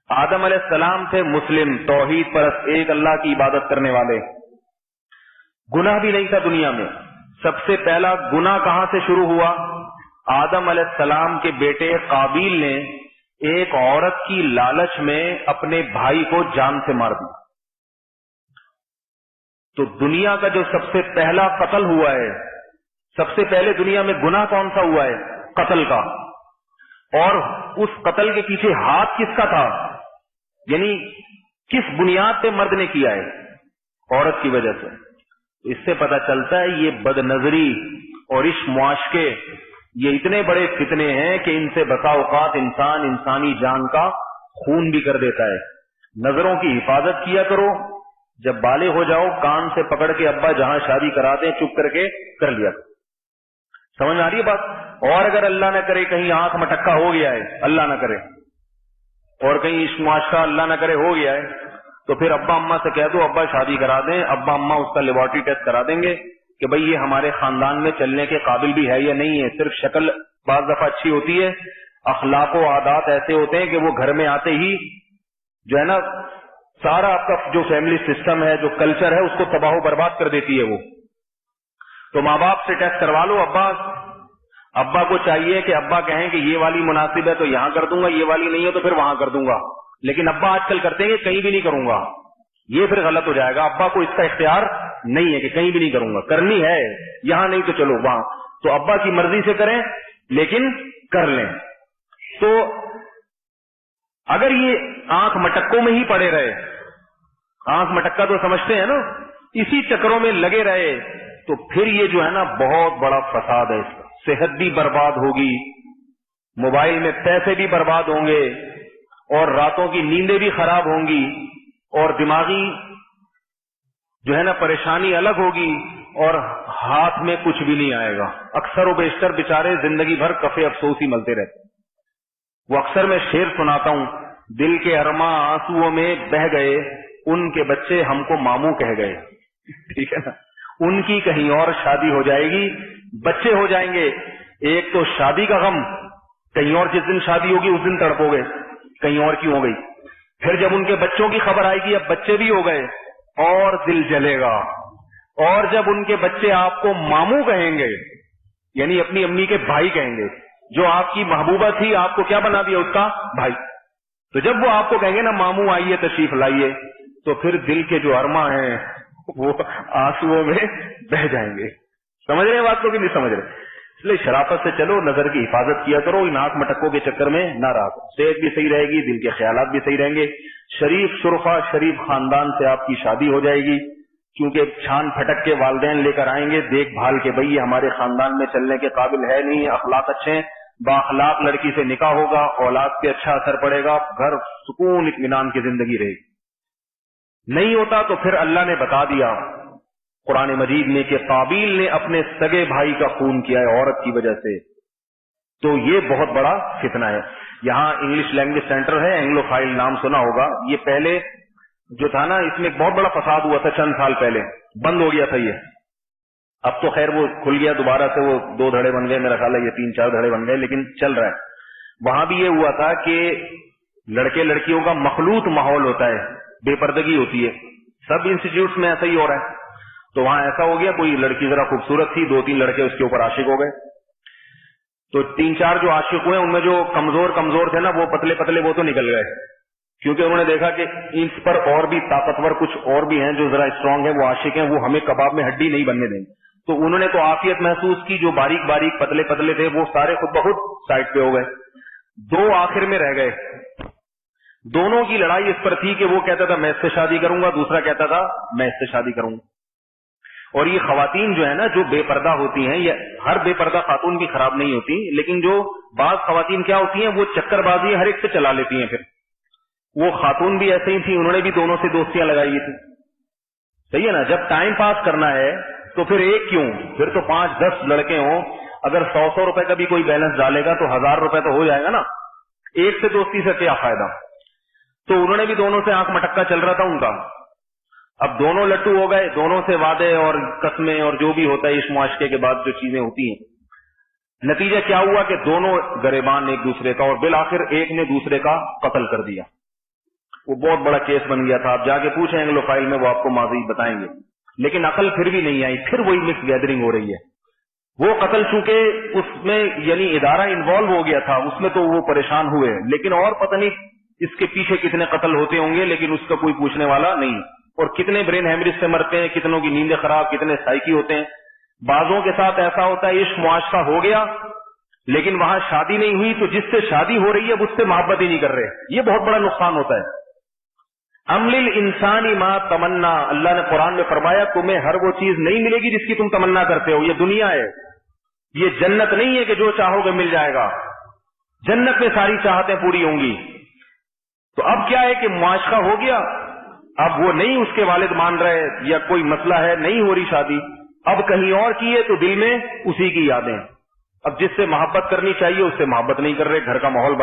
آدم علیہ السلام تھے مسلم، توحید پرست، ایک اللہ کی عبادت کرنے والے، گناہ بھی نہیں تھا دنیا میں۔ سب سے پہلا گناہ کہاں سے شروع ہوا؟ آدم علیہ السلام کے بیٹے قابیل نے ایک عورت کی لالچ میں اپنے بھائی کو جان سے مار دیا۔ تو دنیا کا جو سب سے پہلا قتل ہوا ہے، سب سے پہلے دنیا میں گناہ کون سا ہوا ہے؟ قتل کا۔ اور اس قتل کے پیچھے ہاتھ کس کا تھا؟ یعنی کس بنیاد پہ مرد نے کیا ہے؟ عورت کی وجہ سے۔ اس سے پتہ چلتا ہے یہ بد نظری اور عشق معاشقے یہ اتنے بڑے فتنے ہیں کہ ان سے بسا اوقات انسان انسانی جان کا خون بھی کر دیتا ہے۔ نظروں کی حفاظت کیا کرو، جب بالغ ہو جاؤ کان سے پکڑ کے ابا جہاں شادی کراتے ہیں چپ کر کے کر لیا کرو۔ سمجھ آ رہی ہے بات؟ اور اگر اللہ نہ کرے کہیں آنکھ مٹکا ہو گیا ہے، اللہ نہ کرے، اور کہیں عشق معاشقہ اللہ نہ کرے ہو گیا ہے، تو پھر ابا اماں سے کہہ دو ابا شادی کرا دیں، ابا اماں اس کا لیبارٹری ٹیسٹ کرا دیں گے کہ بھئی یہ ہمارے خاندان میں چلنے کے قابل بھی ہے یا نہیں ہے۔ صرف شکل بعض دفعہ اچھی ہوتی ہے، اخلاق و عادات ایسے ہوتے ہیں کہ وہ گھر میں آتے ہی جو ہے نا سارا آپ کا جو فیملی سسٹم ہے، جو کلچر ہے، اس کو تباہ و برباد کر دیتی ہے وہ۔ تو ماں باپ سے ٹیسٹ کروا لو۔ ابا کو چاہیے کہ ابا کہیں کہ یہ والی مناسب ہے تو یہاں کر دوں گا، یہ والی نہیں ہے تو پھر وہاں کر دوں گا، لیکن ابا آج کل کرتے ہیں کہ کہیں بھی نہیں کروں گا، یہ پھر غلط ہو جائے گا۔ ابا کو اس کا اختیار نہیں ہے کہ کہیں بھی نہیں کروں گا، کرنی ہے یہاں نہیں تو چلو وہاں، تو ابا کی مرضی سے کریں لیکن کر لیں۔ تو اگر یہ آنکھ مٹکوں میں ہی پڑے رہے، آنکھ مٹکا تو سمجھتے ہیں نا، اسی چکروں میں لگے رہے تو پھر یہ جو ہے نا بہت بڑا فساد ہے، اس کا صحت بھی برباد ہوگی، موبائل میں پیسے بھی برباد ہوں گے، اور راتوں کی نیندیں بھی خراب ہوں گی، اور دماغی جو ہے نا پریشانی الگ ہوگی، اور ہاتھ میں کچھ بھی نہیں آئے گا۔ اکثر و بیشتر بیچارے زندگی بھر کفے افسوس ہی ملتے رہتے۔ وہ اکثر میں شعر سناتا ہوں، دل کے ارماں آنسوؤں میں بہ گئے، ان کے بچے ہم کو ماموں کہہ گئے۔ ٹھیک ہے نا، ان کی کہیں اور شادی ہو جائے گی، بچے ہو جائیں گے، ایک تو شادی کا غم، کہیں اور جس دن شادی ہوگی اس دن تڑپو گے کہیں اور کیوں ہو گئی، پھر جب ان کے بچوں کی خبر آئے گی اب بچے بھی ہو گئے اور دل جلے گا، اور جب ان کے بچے آپ کو ماموں کہیں گے یعنی اپنی امی کے بھائی کہیں گے، جو آپ کی محبوبہ تھی آپ کو کیا بنا دیا اس کا بھائی، تو جب وہ آپ کو کہیں گے نا ماموں آئیے تشریف لائیے، تو پھر دل کے جو ارماں ہیں وہ آنسوؤں میں بہ جائیں گے۔ سمجھ رہے ہیں بات کو کہ نہیں سمجھ رہے؟ اس لیے شرافت سے چلو، نظر کی حفاظت کیا کرو، ان آنکھ مٹکوں کے چکر میں نہ رہا کرو، صحت بھی صحیح رہے گی، دل کے خیالات بھی صحیح رہیں گے، شریف شرفا شریف خاندان سے آپ کی شادی ہو جائے گی، کیونکہ چھان پھٹک کے والدین لے کر آئیں گے دیکھ بھال کے بھئی یہ ہمارے خاندان میں چلنے کے قابل ہے نہیں، اخلاق اچھے ہیں، بااخلاق لڑکی سے نکاح ہوگا، اولاد پہ اچھا اثر پڑے گا، گھر سکون اطمینان کی زندگی رہے گی۔ نہیں ہوتا تو پھر اللہ نے بتا دیا قرآن مجید میں کہ قابیل نے اپنے سگے بھائی کا خون کیا ہے عورت کی وجہ سے، تو یہ بہت بڑا فتنہ ہے۔ یہاں انگلش لینگویج سینٹر ہے، اینگلو فائل نام سنا ہوگا، یہ پہلے جو تھا نا اس میں ایک بہت بڑا فساد ہوا تھا چند سال پہلے، بند ہو گیا تھا یہ، اب تو خیر وہ کھل گیا دوبارہ سے، وہ 2 دھڑے بن گئے، میرا خیال ہے یہ 3-4 دھڑے بن گئے، لیکن چل رہا ہے۔ وہاں بھی یہ ہوا تھا کہ لڑکے لڑکیوں کا مخلوط ماحول ہوتا ہے، بے پردگی ہوتی ہے، سب انسٹیٹیوٹس میں ایسا ہی ہو رہا ہے، تو وہاں ایسا ہو گیا کوئی لڑکی ذرا خوبصورت تھی، 2-3 لڑکے اس کے اوپر عاشق ہو گئے، تو 3-4 جو عاشق ہوئے ان میں جو کمزور تھے نا وہ پتلے پتلے وہ تو نکل گئے، کیونکہ انہوں نے دیکھا کہ اس پر اور بھی طاقتور کچھ اور بھی ہیں جو ذرا اسٹرانگ ہیں، وہ عاشق ہیں، وہ ہمیں کباب میں ہڈی نہیں بننے دیں گے، تو انہوں نے تو عافیت محسوس کی، جو باریک باریک پتلے پتلے تھے وہ سارے خود بخود سائڈ پہ ہو گئے، 2 آخر میں رہ گئے، دونوں کی لڑائی اس پر تھی کہ وہ کہتا تھا میں اس سے شادی کروں گا، دوسرا کہتا تھا میں اس سے شادی کروں گا۔ اور یہ خواتین جو ہے نا جو بے پردہ ہوتی ہیں، یا ہر بے پردہ خاتون بھی خراب نہیں ہوتی، لیکن جو بعض خواتین کیا ہوتی ہیں وہ چکر بازی ہر ایک سے چلا لیتی ہیں، پھر وہ خاتون بھی ایسے ہی تھی، انہوں نے بھی دونوں سے دوستیاں لگائی تھی، صحیح ہے نا، جب ٹائم پاس کرنا ہے تو پھر ایک کیوں، پھر تو 5-10 لڑکے ہوں، اگر 100 روپے کا بھی کوئی بیلنس ڈالے گا تو 1000 روپے تو ہو جائے گا نا، ایک سے دوستی سے کیا فائدہ۔ تو انہوں نے بھی دونوں سے آنکھ مٹکا چل رہا تھا ان کا، اب دونوں لٹو ہو گئے، دونوں سے وعدے اور قسمیں اور جو بھی ہوتا ہے اس معاشرے کے بعد جو چیزیں ہوتی ہیں، نتیجہ کیا ہوا کہ دونوں گریبان ایک دوسرے کا، اور بالآخر ایک نے دوسرے کا قتل کر دیا، وہ بہت بڑا کیس بن گیا تھا. آپ جا کے پوچھیں اینگلو فائل میں، وہ آپ کو ماضی بتائیں گے. لیکن عقل پھر بھی نہیں آئی، پھر وہی مکس گیدرنگ ہو رہی ہے. وہ قتل چونکہ اس میں یعنی ادارہ انوالو ہو گیا تھا اس میں، تو وہ پریشان ہوئے، لیکن اور پتہ نہیں اس کے پیچھے کتنے قتل ہوتے ہوں گے، لیکن اس کا کوئی پوچھنے والا نہیں. اور کتنے برین ہیمریج سے مرتے ہیں، کتنوں کی نیندیں خراب، کتنے سائیکی ہوتے ہیں. بعضوں کے ساتھ ایسا ہوتا ہے عشق معاشقہ ہو گیا لیکن وہاں شادی نہیں ہوئی، تو جس سے شادی ہو رہی ہے اس سے محبت ہی نہیں کر رہے. یہ بہت بڑا نقصان ہوتا ہے. ام للانسان ما تمنا، اللہ نے قرآن میں فرمایا تمہیں ہر وہ چیز نہیں ملے گی جس کی تم تمنا کرتے ہو. یہ دنیا ہے، یہ جنت نہیں ہے کہ جو چاہو گے مل جائے گا. جنت میں ساری چاہتیں پوری ہوں گی. تو اب کیا ہے کہ معاشقہ ہو گیا، اب وہ نہیں اس کے والد مان رہے یا کوئی مسئلہ ہے، نہیں ہو رہی شادی، اب کہیں اور کی ہے تو دل میں اسی کی یادیں. اب جس سے محبت کرنی چاہیے اس سے محبت نہیں کر رہے، گھر کا ماحول